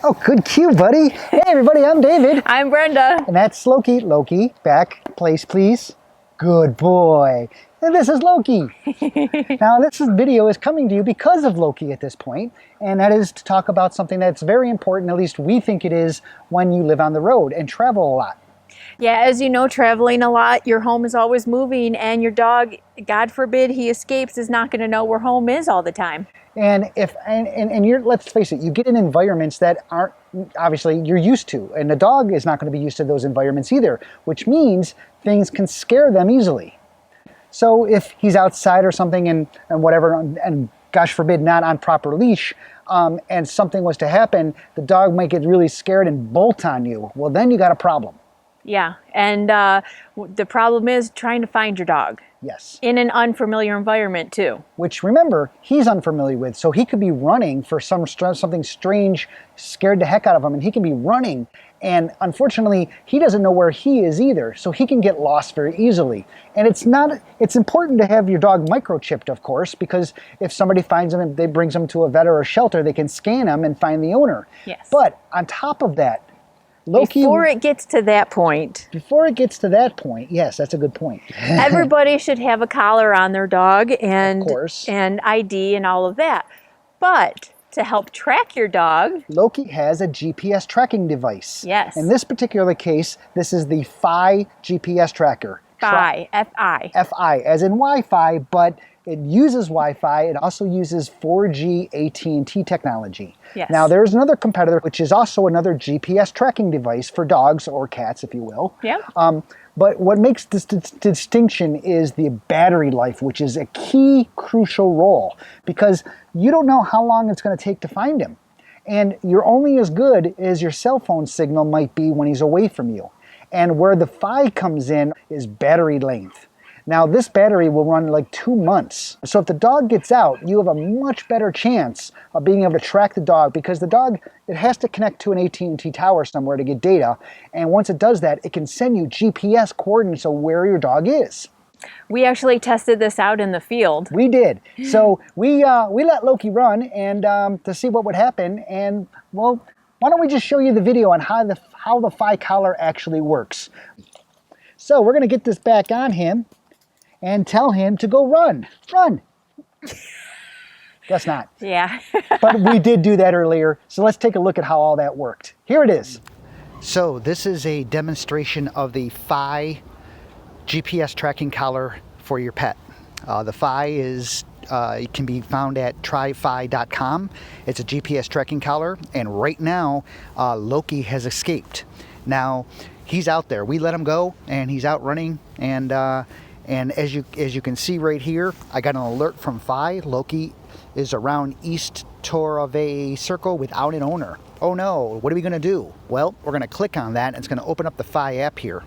Oh, good cue, buddy. Hey, everybody, I'm David. I'm Brenda. And that's Loki. Loki, back, place, please. Good boy. And this is Loki. Now, video is coming to you because of Loki at this point, and that is to talk about something that's very important, at least we think it is, when you live on the road and travel a lot. Yeah, as you know, traveling a lot, your home is always moving, and your dog, God forbid he escapes, is not going to know where home is all the time. And let's face it, you get in environments that aren't obviously you're used to, and the dog is not going to be used to those environments either, which means things can scare them easily. So if he's outside or something and whatever, and gosh forbid not on proper leash, and something was to happen, the dog might get really scared and bolt on you. Well, then you got a problem. Yeah, and the problem is trying to find your dog. Yes. In an unfamiliar environment too. Which, remember, he's unfamiliar with, so he could be running for something strange, scared the heck out of him, and he can be running, and unfortunately, he doesn't know where he is either, so he can get lost very easily. And it's important to have your dog microchipped, of course, because if somebody finds him and they brings him to a vet or a shelter, they can scan him and find the owner. Yes. But on top of that, Loki, before it gets to that point, yes, that's a good point. Everybody should have a collar on their dog and, of course, and ID and all of that. But to help track your dog, Loki has a GPS tracking device. Yes. In this particular case, this is the Fi GPS tracker. Fi, F-I. F-I, as in Wi-Fi, but it uses Wi-Fi. It also uses 4G AT&T technology. Yes. Now, there's another competitor, which is also another GPS tracking device for dogs or cats, if you will. Yeah. But what makes this distinction is the battery life, which is a key, crucial role, because you don't know how long it's going to take to find him. And you're only as good as your cell phone signal might be when he's away from you. And where the Fi comes in is battery length. Now, this battery will run like 2 months. So if the dog gets out, you have a much better chance of being able to track the dog, because the dog, it has to connect to an AT&T tower somewhere to get data. And once it does that, it can send you GPS coordinates of where your dog is. We actually tested this out in the field. We did. So we let Loki run and to see what would happen. And well, why don't we just show you the video on how the Fi collar actually works. So we're going to get this back on him and tell him to go run. Run! Guess not. Yeah. But we did do that earlier, so let's take a look at how all that worked. Here it is. So this is a demonstration of the Fi GPS tracking collar for your pet. The Fi it can be found at tryfi.com. It's a GPS tracking collar, and right now Loki has escaped. Now he's out there. We let him go, and he's out running, and as you can see right here, I got an alert from Fi. Loki is around east Torave circle without an owner. Oh no, what are we going to do? Well, we're going to click on that, and it's going to open up the Fi app here.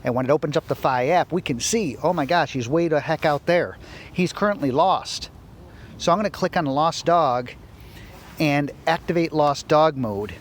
And when it opens up the Fi app, we can see, oh my gosh, he's way the heck out there. He's currently lost. So I'm going to click on Lost Dog and activate Lost Dog mode.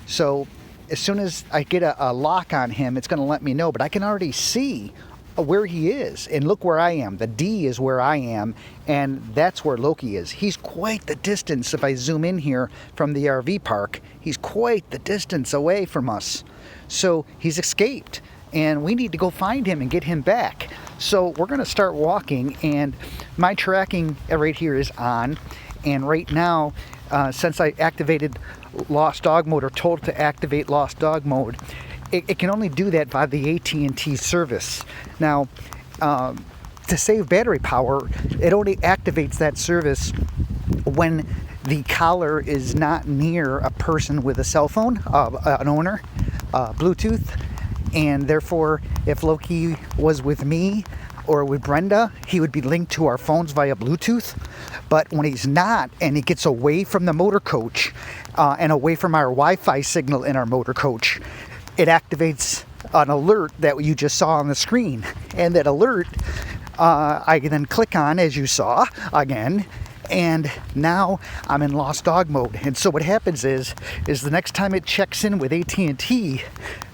So as soon as I get a lock on him, it's going to let me know, but I can already see where he is, and look where I am. The D is where I am, and that's where Loki is. He's quite the distance. If I zoom in here from the RV park, he's quite the distance away from us. So he's escaped, and we need to go find him and get him back. So we're going to start walking, and my tracking right here is on, and right now, since I activated Lost Dog mode, or told to activate Lost Dog mode, it can only do that by the AT&T service. Now, to save battery power, it only activates that service when the collar is not near a person with a cell phone, an owner, Bluetooth, and therefore, if Loki was with me or with Brenda, he would be linked to our phones via Bluetooth. But when he's not, and he gets away from the motor coach and away from our Wi-Fi signal in our motor coach, it activates an alert that you just saw on the screen. And that alert, I can then click on, as you saw, again, and now I'm in Lost Dog mode. And so what happens is the next time it checks in with AT&T,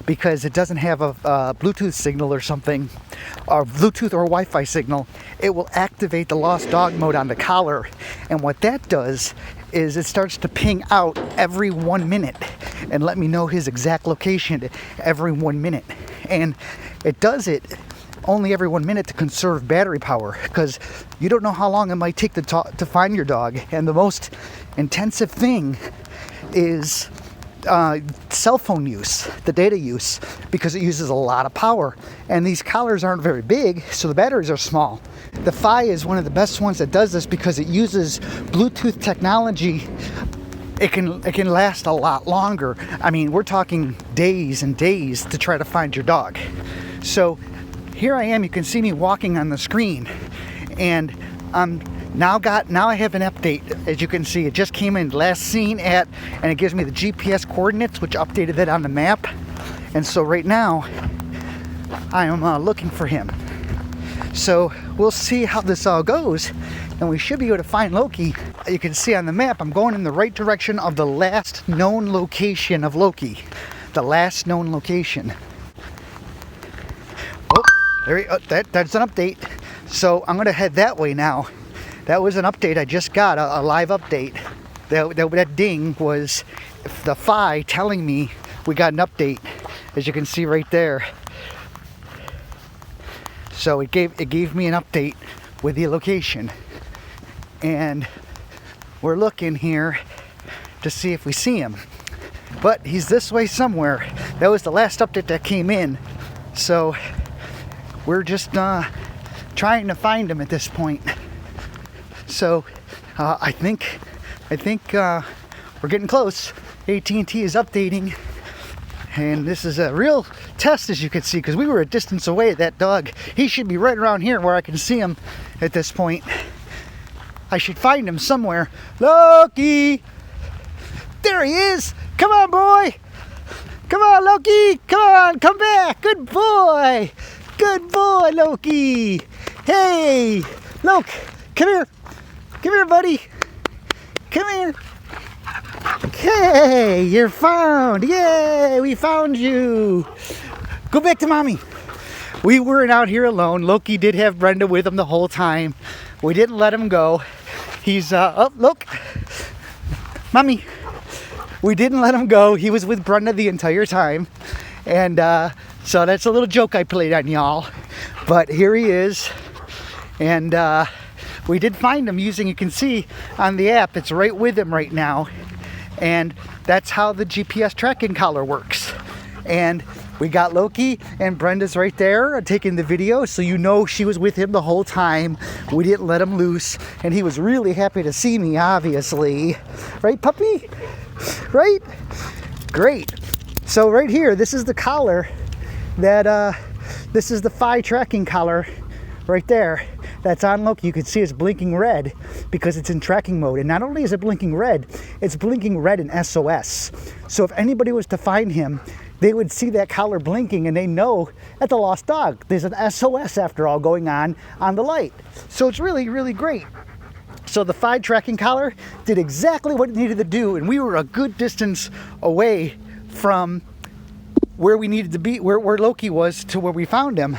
because it doesn't have a Bluetooth signal or something, or Bluetooth or Wi-Fi signal, it will activate the lost dog mode on the collar. And what that does is it starts to ping out every 1 minute and let me know his exact location every 1 minute. And it does it only every 1 minute to conserve battery power, because you don't know how long it might take to find your dog. And the most intensive thing is cell phone use, the data use, because it uses a lot of power. And these collars aren't very big, so the batteries are small. The Fi is one of the best ones that does this because it uses Bluetooth technology. It can last a lot longer. I mean, we're talking days and days to try to find your dog. So here I am, you can see me walking on the screen, and now I have an update. As you can see, it just came in, last seen at, and it gives me the GPS coordinates, which updated that on the map. And so right now I am looking for him. So we'll see how this all goes, and we should be able to find Loki. You can see on the map I'm going in the right direction of the last known location of Loki. The last known location. Oh, that's an update. So I'm gonna head that way now. That was an update I just got, a live update. That ding was the Fi telling me we got an update, as you can see right there. So it gave me an update with the location, and we're looking here to see if we see him. But he's this way somewhere. That was the last update that came in. So we're just trying to find him at this point. So I think we're getting close. AT&T is updating, and this is a real test, as you can see, because we were a distance away. That dog, he should be right around here where I can see him at this point. I should find him somewhere. Loki! There he is! Come on, boy! Come on, Loki! Come on, come back! Good boy! Good boy, Loki! Hey! Loki, come here! Come here, buddy! Come here! Okay, you're found! Yay! We found you! Go back to mommy! We weren't out here alone. Loki did have Brenda with him the whole time. We didn't let him go. He's, oh, look! Mommy! We didn't let him go. He was with Brenda the entire time. And so that's a little joke I played on y'all. But here he is. And we did find him using, you can see on the app, it's right with him right now. And that's how the GPS tracking collar works. And we got Loki, and Brenda's right there taking the video, so you know she was with him the whole time. We didn't let him loose, and he was really happy to see me, obviously. Right, puppy? Right? Great. So right here, this is the collar that, this is the Fi tracking collar right there. That's on Loki. You can see it's blinking red because it's in tracking mode. And not only is it blinking red, it's blinking red in SOS. So if anybody was to find him, they would see that collar blinking and they know that's a lost dog. There's an SOS, after all, going on the light. So it's really, really great. So the Fi tracking collar did exactly what it needed to do, and we were a good distance away from where we needed to be, where Loki was, to where we found him,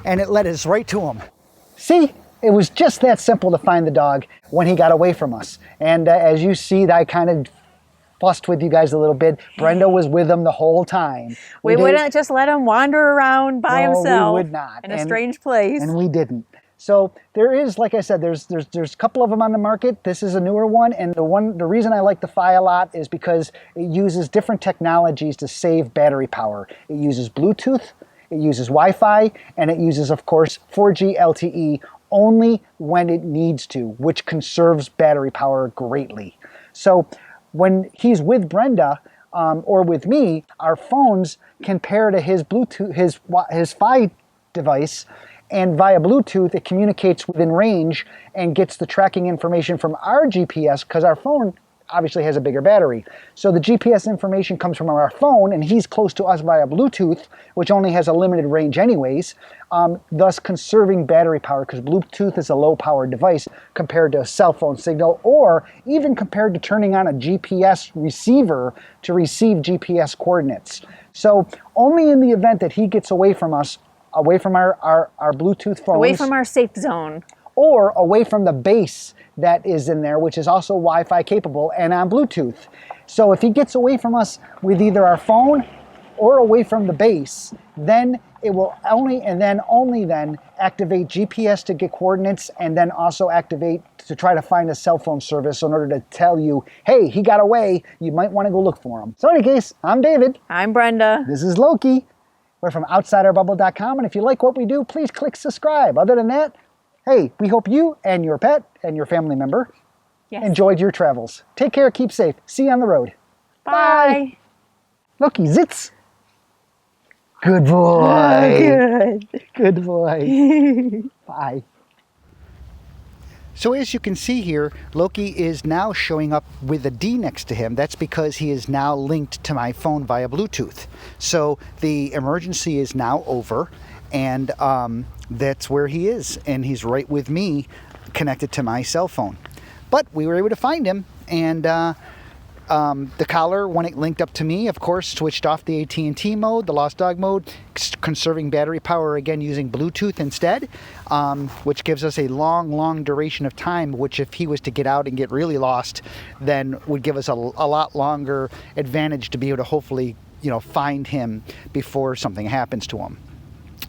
and it led us right to him. See, it was just that simple to find the dog when he got away from us. And as you see, I kind of fussed with you guys a little bit. Brenda was with him the whole time. We wouldn't just let him wander around by himself. We would not. In a strange place. And we didn't. So there is, like I said, there's a couple of them on the market. This is a newer one, and the reason I like the Fi a lot is because it uses different technologies to save battery power. It uses Bluetooth, it uses Wi-Fi, and it uses, of course, 4G LTE only when it needs to, which conserves battery power greatly. So when he's with Brenda or with me, our phones can pair to his Bluetooth, his Fi device, and via Bluetooth it communicates within range and gets the tracking information from our GPS, because our obviously has a bigger battery. So the GPS information comes from our phone, and he's close to us via Bluetooth, which only has a limited range anyways, thus conserving battery power, because Bluetooth is a low-powered device compared to a cell phone signal, or even compared to turning on a GPS receiver to receive GPS coordinates. So only in the event that he gets away from us, away from our Bluetooth phones, Away from our safe zone. or away from the base that is in there, which is also Wi-Fi capable and on Bluetooth. So if he gets away from us with either our phone or away from the base, then it will only then activate GPS to get coordinates, and then also activate to try to find a cell phone service in order to tell you, hey, he got away, you might want to go look for him. So in any case, I'm David. I'm Brenda. This is Loki. We're from OutsiderBubble.com, and if you like what we do, please click subscribe. Other than that, hey, we hope you and your pet and your family member enjoyed your travels. Take care, keep safe. See you on the road. Bye. Loki, zits. Good boy. Good. Good boy. Bye. So as you can see here, Loki is now showing up with a D next to him. That's because he is now linked to my phone via Bluetooth. So the emergency is now over, and that's where he is. And he's right with me, connected to my cell phone. But we were able to find him, and the collar, when it linked up to me, of course, switched off the AT&T mode, the lost dog mode, conserving battery power, again, using Bluetooth instead, which gives us a long duration of time, which if he was to get out and get really lost, then would give us a lot longer advantage to be able to hopefully, find him before something happens to him.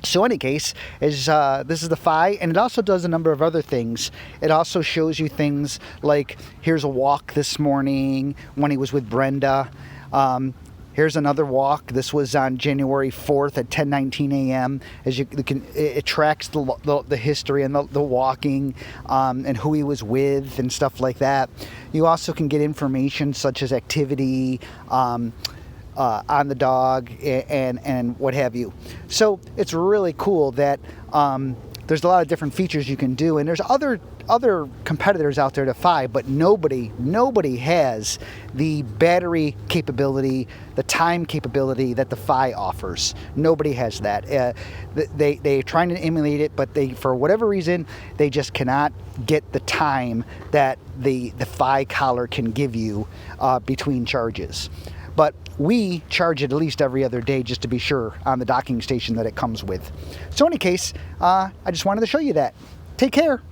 So in any case, this is the Fi, and it also does a number of other things. It also shows you things like, here's a walk this morning when he was with Brenda. Here's another walk. This was on January 4th at 10:19 a.m. As you can, it tracks the history and the walking, and who he was with and stuff like that. You also can get information such as activity, on the dog and what have you. So it's really cool that there's a lot of different features you can do, and there's other competitors out there to Fi, but nobody has the battery capability, the time capability that the Fi offers. Nobody has that. They're trying to emulate it, but for whatever reason, they just cannot get the time that the Fi collar can give you between charges. But we charge it at least every other day just to be sure on the docking station that it comes with. So in any case, I just wanted to show you that. Take care.